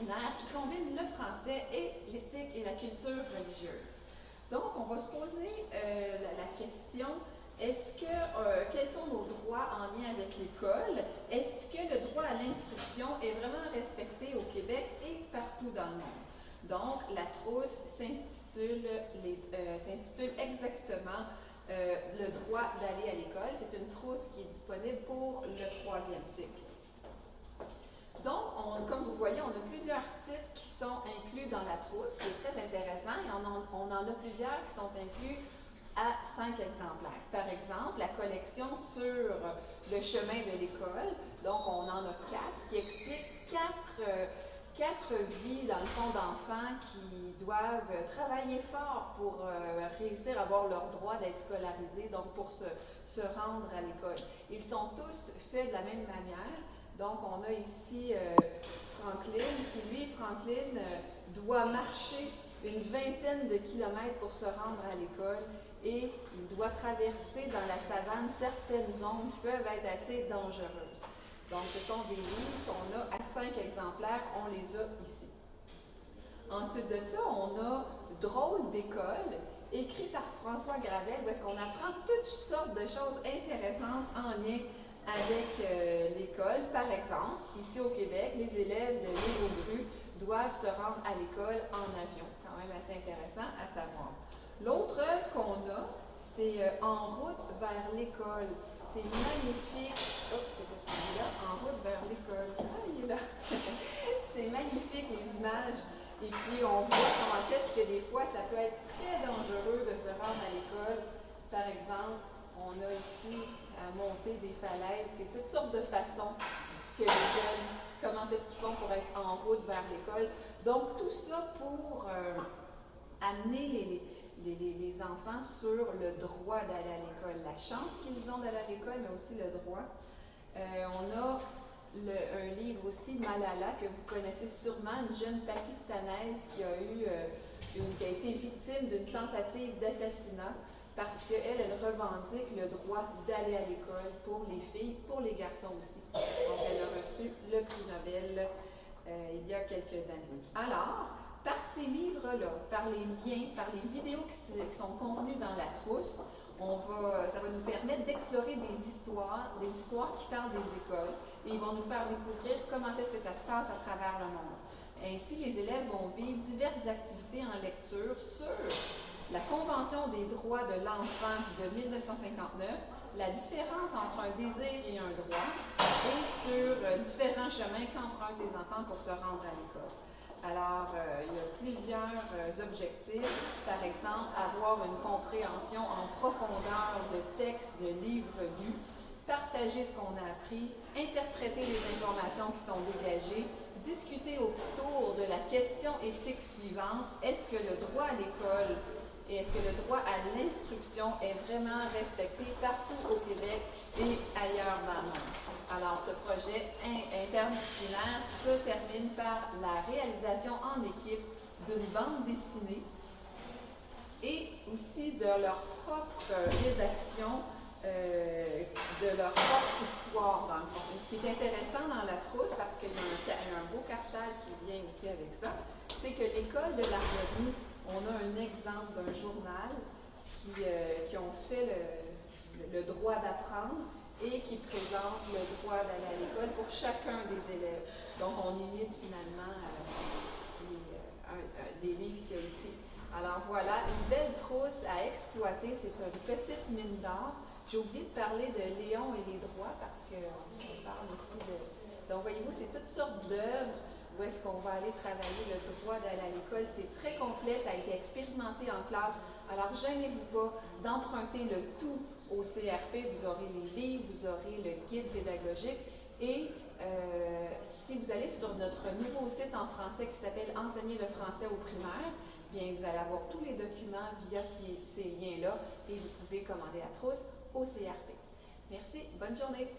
interdisciplinaire qui combine le français et l'éthique et la culture religieuse. Donc, on va se poser la question, quels sont nos droits en lien avec l'école? Est-ce que le droit à l'instruction est vraiment respecté au Québec et partout dans le monde? Donc, la trousse s'intitule exactement le droit d'aller à l'école. C'est une trousse qui est disponible pour le 3e cycle. Donc, comme vous voyez, on a plusieurs titres qui sont inclus dans la trousse, ce qui est très intéressant, et on en a plusieurs qui sont inclus à 5 exemplaires. Par exemple, la collection sur le chemin de l'école, donc on en a 4 qui expliquent 4 vies, dans le fond, d'enfants qui doivent travailler fort pour réussir à avoir leur droit d'être scolarisés, donc pour se rendre à l'école. Ils sont tous faits de la même manière. Donc, on a ici Franklin, Franklin doit marcher une vingtaine de kilomètres pour se rendre à l'école et il doit traverser dans la savane certaines zones qui peuvent être assez dangereuses. Donc, ce sont des livres qu'on a à 5 exemplaires, on les a ici. Ensuite de ça, on a Drôle d'école, écrit par François Gravel, où est-ce qu'on apprend toutes sortes de choses intéressantes en lien avec l'école. Par exemple, ici au Québec, les élèves de l'île aux Grues doivent se rendre à l'école en avion. Quand même assez intéressant à savoir. L'autre œuvre qu'on a, c'est En route vers l'école. C'est magnifique. Oh, c'est pas celui-là. En route vers l'école. Ah, il est là. C'est magnifique, les images. Et puis, on voit comment est-ce que des fois, ça peut être très dangereux de se rendre à l'école. Par exemple, on a ici à monter des falaises. C'est toutes sortes de façons que les jeunes, comment est-ce qu'ils font pour être en route vers l'école. Donc, tout ça pour amener les enfants sur le droit d'aller à l'école, la chance qu'ils ont d'aller à l'école, mais aussi le droit. On a un livre aussi, Malala, que vous connaissez sûrement, une jeune pakistanaise qui a été victime d'une tentative d'assassinat parce qu'elle revendique le droit d'aller à l'école pour les filles, pour les garçons aussi. Donc, elle a reçu le prix Nobel il y a quelques années. Alors, par ces livres-là, par les liens, par les vidéos qui sont contenues dans la trousse, ça va nous permettre d'explorer des histoires qui parlent des écoles, et ils vont nous faire découvrir comment est-ce que ça se passe à travers le monde. Ainsi, les élèves vont vivre diverses activités en lecture sur la Convention des droits de l'enfant de 1959, la différence entre un désir et un droit, et sur différents chemins qu'empruntent les enfants pour se rendre à l'école. Alors, il y a plusieurs objectifs. Par exemple, avoir une compréhension en profondeur de textes, de livres lus, partager ce qu'on a appris, interpréter les informations qui sont dégagées, discuter autour de la question éthique suivante, est-ce que le droit à l'école et est-ce que le droit à l'instruction est vraiment respecté partout au Québec et ailleurs dans le monde? Alors, ce projet interdisciplinaire se termine par la réalisation en équipe d'une bande dessinée et aussi de leur propre rédaction, de leur propre histoire, dans le fond. Et ce qui est intéressant dans la trousse, parce qu'il y a un beau cartable qui vient aussi avec ça, c'est que l'École de l'Harmonie, on a un exemple d'un journal qui ont fait le droit d'apprendre et qui présente le droit d'aller à l'école pour chacun des élèves. Donc, on imite finalement des livres qu'il y a ici. Alors voilà, une belle trousse à exploiter. C'est une petite mine d'or. J'ai oublié de parler de Léon et les droits parce qu'on parle aussi de... Donc, voyez-vous, c'est toutes sortes d'œuvres où est-ce qu'on va aller travailler le droit d'aller à l'école. C'est très complet, ça a été expérimenté en classe. Alors, gênez-vous pas d'emprunter le tout au CRP. Vous aurez les livres, vous aurez le guide pédagogique. Et si vous allez sur notre nouveau site en français qui s'appelle « Enseigner le français au primaire », bien, vous allez avoir tous les documents via ces liens-là et vous pouvez commander la trousse au CRP. Merci, bonne journée!